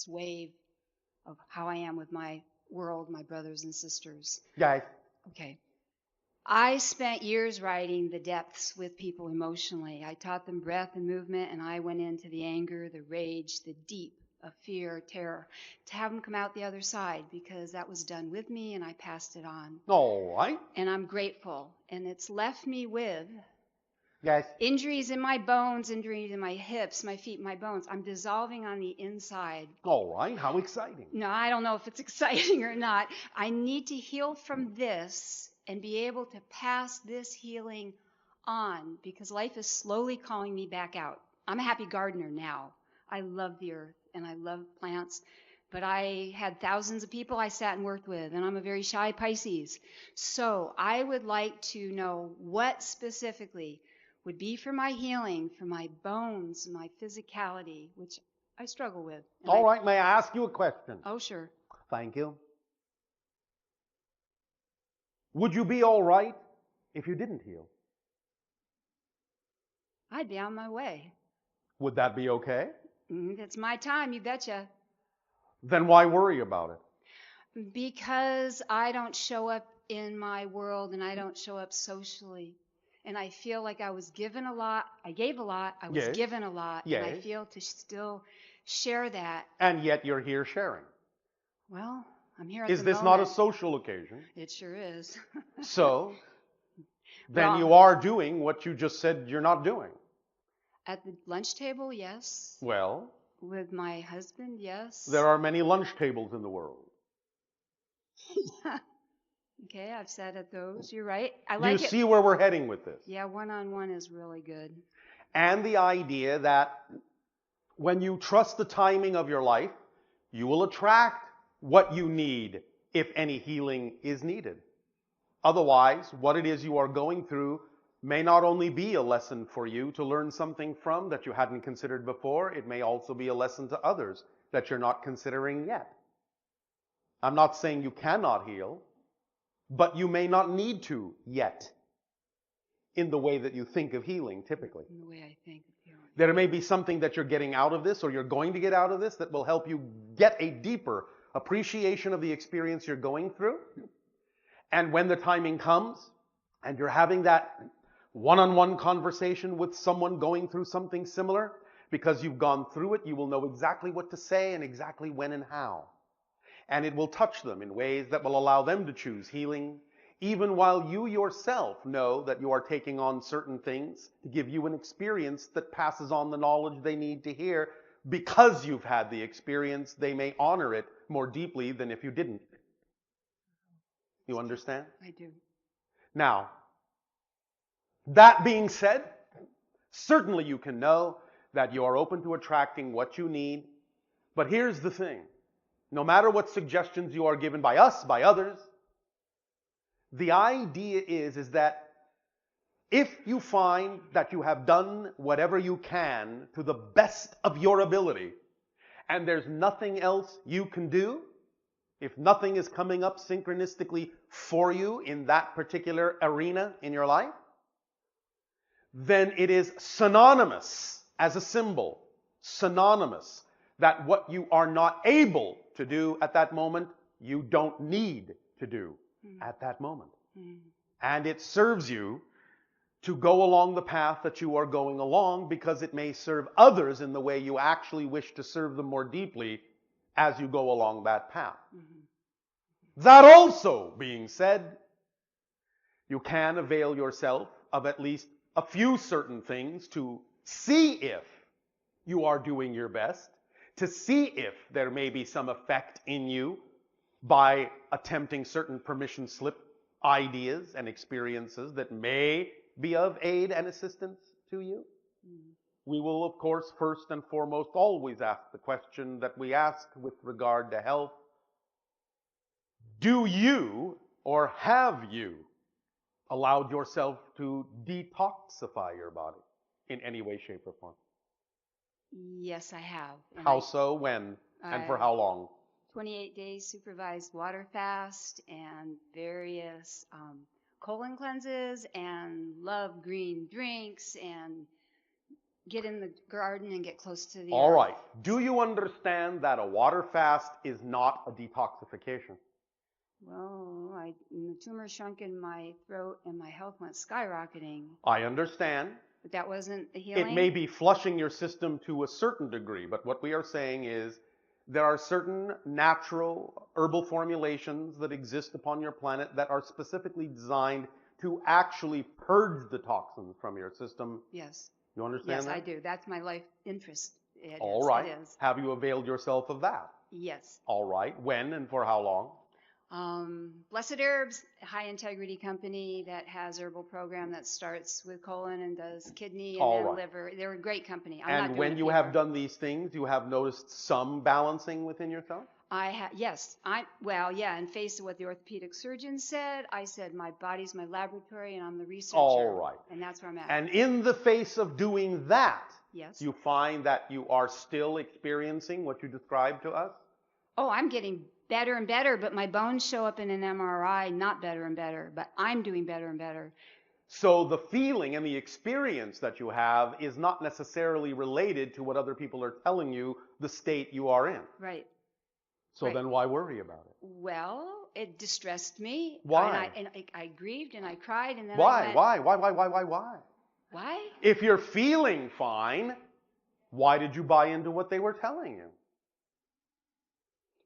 wave of how I am with my world, my brothers and sisters. Guys, Okay. I spent years riding the depths with people emotionally. I taught them breath and movement, and I went into the anger, the rage, the deep of fear, terror, to have them come out the other side, because that was done with me and I passed it on. all right. And I'm grateful. And it's left me with Guys, injuries in my bones, injuries in my hips, my feet, my bones. I'm dissolving on the inside. all right. How exciting. No, I don't know if it's exciting or not. I need to heal from this and be able to pass this healing on, because life is slowly calling me back out. I'm a happy gardener now. I love the earth and I love plants, but I had thousands of people I sat and worked with, and I'm a very shy Pisces. So I would like to know what specifically would be for my healing, for my bones, my physicality, which I struggle with. And All right. May I ask you a question? Oh, sure. Thank you. Would you be all right if you didn't heal? I'd be on my way. Would that be okay? It's my time, you betcha. Then why worry about it? Because I don't show up in my world and I don't show up socially. And I feel like I was given a lot. I gave a lot. I was Yes. given a lot. And I Yes. feel to still share that. And yet you're here sharing. Well, I'm here at Is the this moment. not a social occasion? It sure is. So, then Well- you are doing what you just said you're not doing. At the lunch table, yes. Well, With my husband, yes. there are many lunch tables in the world. Okay, I've sat at those. You're right. I You like it. see where we're heading with this. Yeah, one-on-one is really good. And the idea that when you trust the timing of your life, you will attract what you need if any healing is needed. Otherwise, what it is you are going through may not only be a lesson for you to learn something from that you hadn't considered before, it may also be a lesson to others that you're not considering yet. I'm not saying you cannot heal, but you may not need to yet in the way that you think of healing typically. In the way I think of healing. There may be something that you're getting out of this or you're going to get out of this that will help you get a deeper appreciation of the experience you're going through. And when the timing comes and you're having that one-on-one conversation with someone going through something similar, because you've gone through it, you will know exactly what to say and exactly when and how. And it will touch them in ways that will allow them to choose healing, even while you yourself know that you are taking on certain things to give you an experience that passes on the knowledge they need to hear. Because you've had the experience, they may honor it more deeply than if you didn't. You understand? I do. Now, that being said, certainly you can know that you are open to attracting what you need. But here's the thing. No matter what suggestions you are given by us, by others, the idea is that if you find that you have done whatever you can to the best of your ability, and there's nothing else you can do, if nothing is coming up synchronistically for you in that particular arena in your life, then it is synonymous as a symbol, synonymous that what you are not able to do at that moment, you don't need to do at that moment. And it serves you to go along the path that you are going along, because it may serve others in the way you actually wish to serve them more deeply as you go along that path. That also being said, you can avail yourself of at least a few certain things to see if you are doing your best, to see if there may be some effect in you by attempting certain permission slip ideas and experiences that may be of aid and assistance to you. We will, of course, first and foremost always ask the question that we ask with regard to health. Do you or have you allowed yourself to detoxify your body in any way, shape, or form? Yes, I have. And How so, when, and for how long? 28 days supervised water fast and various colon cleanses, and love green drinks and get in the garden and get close to the All earth. right. Do you understand that a water fast is not a detoxification? Well, the tumor shrunk in my throat and my health went skyrocketing. I understand. But that wasn't the healing? It may be flushing your system to a certain degree, but what we are saying is there are certain natural herbal formulations that exist upon your planet that are specifically designed to actually purge the toxins from your system. Yes. You understand Yes, that? I do. That's my life interest. All right. It is. Have you availed yourself of that? Yes. All right. When and for how long? Blessed Herbs, a high integrity company that has herbal program that starts with colon and does kidney and All then right. liver. They're a great company. I'm not And doing when it you for have done these things, you have noticed some balancing within yourself? Yes. In face of what the orthopedic surgeon said, I said my body's my laboratory and I'm the researcher. All right. And that's where I'm at. And in the face of doing that, Yes. you find that you are still experiencing what you described to us? Oh, I'm getting better and better, but my bones show up in an MRI, not better and better, but I'm doing better and better. So the feeling and the experience that you have is not necessarily related to what other people are telling you the state you are in. Right. So Right. then why worry about it? Well, it distressed me. Why? And I grieved and I cried and then Why? I went, Why? Why? If you're feeling fine, why did you buy into what they were telling you?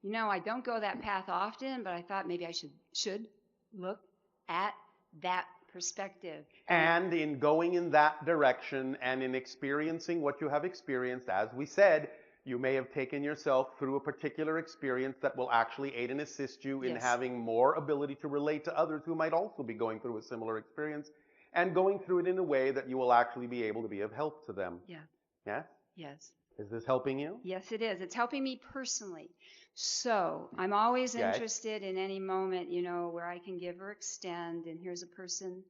You know, I don't go that path often, but I thought maybe I should look at that perspective. And in going in that direction and in experiencing what you have experienced, as we said, you may have taken yourself through a particular experience that will actually aid and assist you in Yes. having more ability to relate to others who might also be going through a similar experience and going through it in a way that you will actually be able to be of help to them. Yeah. Yes? Yes. Is this helping you? Yes, it is. It's helping me personally. So I'm always Yes. interested in any moment, where I can give or extend. And here's a person,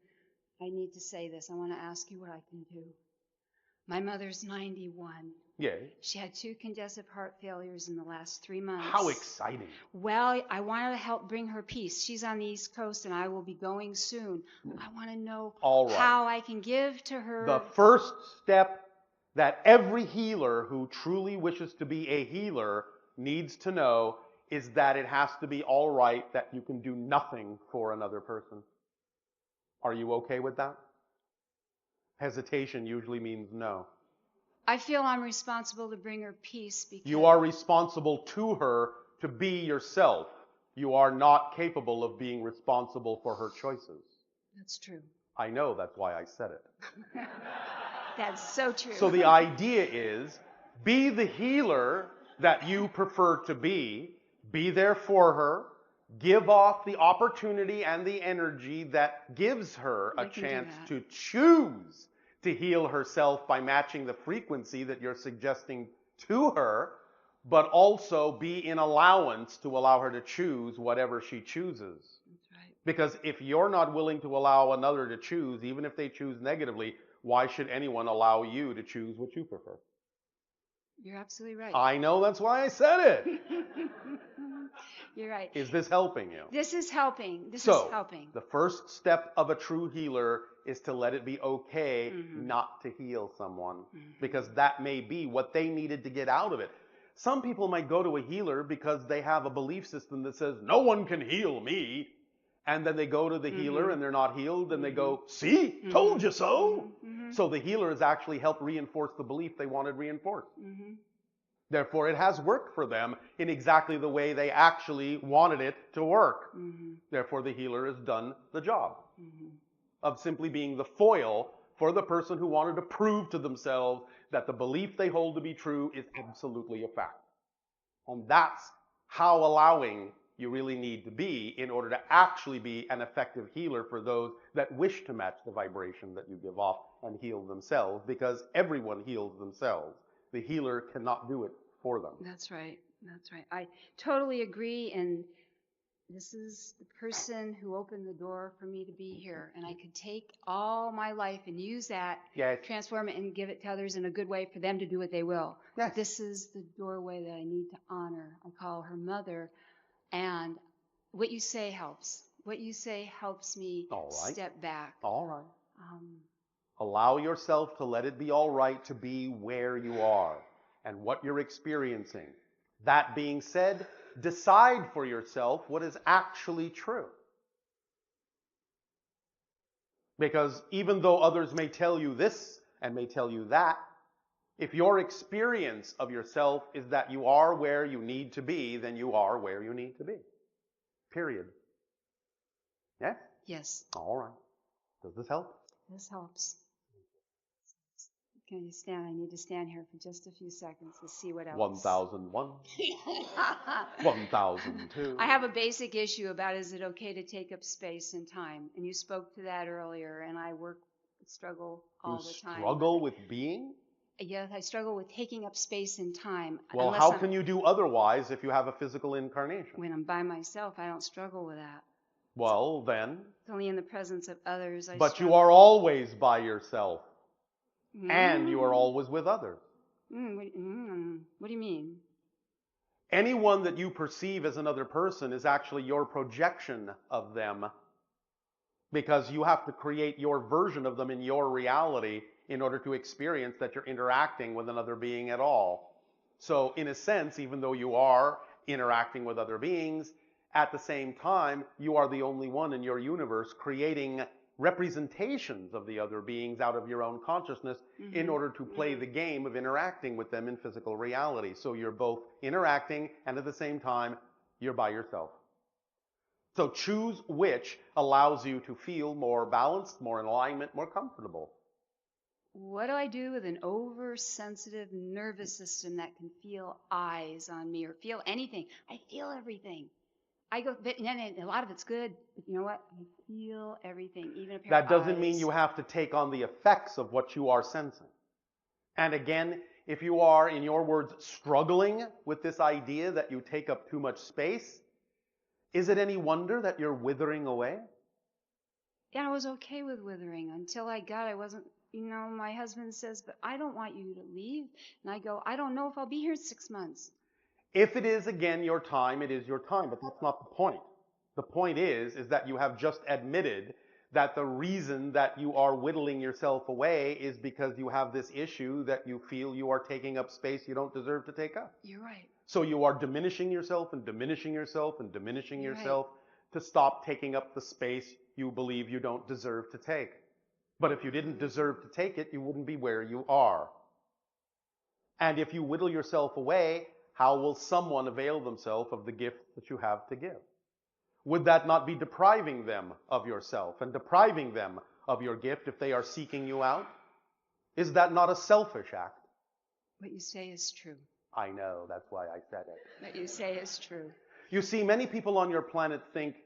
I need to say this. I want to ask you what I can do. My mother's 91. Yes. She had 2 congestive heart failures in the last 3 months. How exciting. Well, I want to help bring her peace. She's on the East Coast and I will be going soon. I want to know All right. how I can give to her. The first step that every healer who truly wishes to be a healer needs to know is that it has to be all right that you can do nothing for another person. Are you okay with that? Hesitation usually means no. I feel I'm responsible to bring her peace because You are responsible to her to be yourself. You are not capable of being responsible for her choices. That's true. I know, that's why I said it. That's so true. So the idea is, be the healer that you prefer to be there for her, give off the opportunity and the energy that gives her a I can do chance that. to choose to heal herself by matching the frequency that you're suggesting to her, but also be in allowance to allow her to choose whatever she chooses. That's right. Because if you're not willing to allow another to choose, even if they choose negatively, why should anyone allow you to choose what you prefer? You're absolutely right. I know, that's why I said it. You're right. Is this helping you? This is helping. This is So, helping. the first step of a true healer is to let it be okay not to heal someone. Because that may be what they needed to get out of it. Some people might go to a healer because they have a belief system that says, no one can heal me. And then they go to the healer and they're not healed and they go, see, told you so. So the healer has actually helped reinforce the belief they wanted reinforced. Therefore, it has worked for them in exactly the way they actually wanted it to work. Therefore, the healer has done the job of simply being the foil for the person who wanted to prove to themselves that the belief they hold to be true is absolutely a fact. And that's how allowing you really need to be in order to actually be an effective healer for those that wish to match the vibration that you give off and heal themselves, because everyone heals themselves. The healer cannot do it for them. That's right. That's right. I totally agree. And this is the person who opened the door for me to be here. And I could take all my life and use that, Yes. transform it, and give it to others in a good way for them to do what they will. Yes. This is the doorway that I need to honor. I call her mother. And what you say helps. What you say helps me All right. step back. All right. Allow yourself to let it be all right to be where you are and what you're experiencing. That being said, decide for yourself what is actually true. Because even though others may tell you this and may tell you that, if your experience of yourself is that you are where you need to be, then you are where you need to be. Period. Yeah? Yes, All right. Does this help? this helps. Can you stand? I need to stand here for just a few seconds to see what else. 1001. 1002. I have a basic issue about is it okay to take up space and time? And you spoke to that earlier, and I struggle all the time. You struggle with being? Yes, I struggle with taking up space and time. Well, how can you do otherwise if you have a physical incarnation? When I'm by myself, I don't struggle with that. Well, then. It's only in the presence of others I But struggle. you are always by yourself. And you are always with others. What do you mean? Anyone that you perceive as another person is actually your projection of them, because you have to create your version of them in your reality in order to experience that you're interacting with another being at all. So in a sense, even though you are interacting with other beings, at the same time, you are the only one in your universe creating representations of the other beings out of your own consciousness in order to play the game of interacting with them in physical reality. So you're both interacting and at the same time, you're by yourself. So choose which allows you to feel more balanced, more in alignment, more comfortable. What do I do with an oversensitive nervous system that can feel eyes on me or feel anything? I feel everything. I go, and a lot of it's good, but you know what? I feel everything, even a pair That of doesn't eyes. mean you have to take on the effects of what you are sensing. And again, if you are, in your words, struggling with this idea that you take up too much space, is it any wonder that you're withering away? Yeah, I was okay with withering until I wasn't, my husband says, but I don't want you to leave. And I go, I don't know if I'll be here 6 months. If it is, again, your time, it is your time, but that's not the point. The point is that you have just admitted that the reason that you are whittling yourself away is because you have this issue that you feel you are taking up space you don't deserve to take up. You're right. So you are diminishing yourself and diminishing yourself and diminishing You're yourself to stop taking up the space you believe you don't deserve to take. But if you didn't deserve to take it, you wouldn't be where you are. And if you whittle yourself away, how will someone avail themselves of the gift that you have to give? Would that not be depriving them of yourself and depriving them of your gift if they are seeking you out? Is that not a selfish act? What you say is true. I know, that's why I said it. What you say is true. You see, many people on your planet think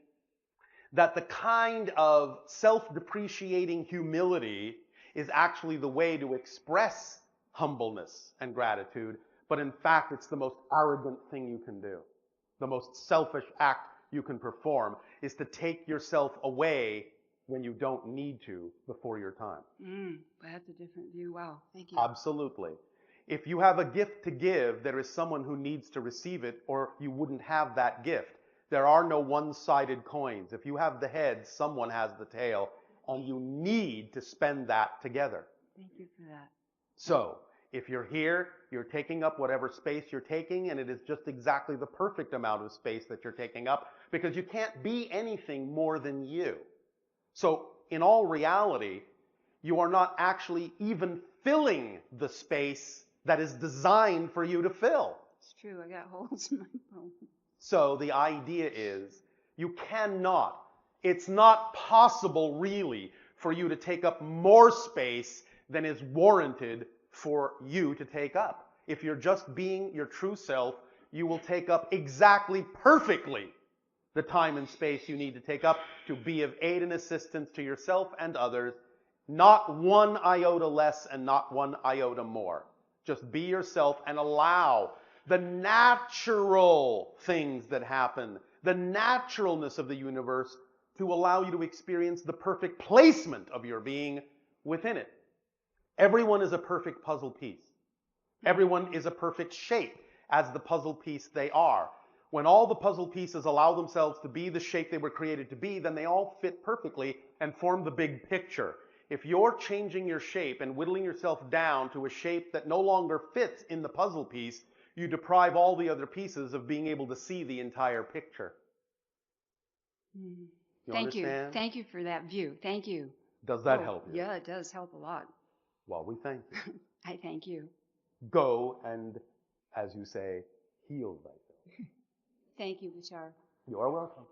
that the kind of self-depreciating humility is actually the way to express humbleness and gratitude, but in fact, it's the most arrogant thing you can do. The most selfish act you can perform is to take yourself away when you don't need to before your time. That's a different view. Wow, thank you. Absolutely. If you have a gift to give, there is someone who needs to receive it, or you wouldn't have that gift. There are no one-sided coins. If you have the head, someone has the tail, and you need to spend that together. Thank you for that. So, if you're here, you're taking up whatever space you're taking, and it is just exactly the perfect amount of space that you're taking up, because you can't be anything more than you. So, in all reality, you are not actually even filling the space that is designed for you to fill. It's true, I got holes in my bone. So the idea is, you cannot, it's not possible really for you to take up more space than is warranted for you to take up. If you're just being your true self, you will take up exactly perfectly the time and space you need to take up to be of aid and assistance to yourself and others, not one iota less and not one iota more. Just be yourself and allow the natural things that happen, the naturalness of the universe, to allow you to experience the perfect placement of your being within it. Everyone is a perfect puzzle piece. Everyone is a perfect shape as the puzzle piece they are. When all the puzzle pieces allow themselves to be the shape they were created to be, then they all fit perfectly and form the big picture. if you're changing your shape and whittling yourself down to a shape that no longer fits in the puzzle piece, you deprive all the other pieces of being able to see the entire picture. You Thank understand? you. Thank you for that view. Thank you. Does that help you? Yeah, it does help a lot. Well, we thank you. I thank you. Go and, as you say, heal thyself. Thank you, Bashar. You are welcome.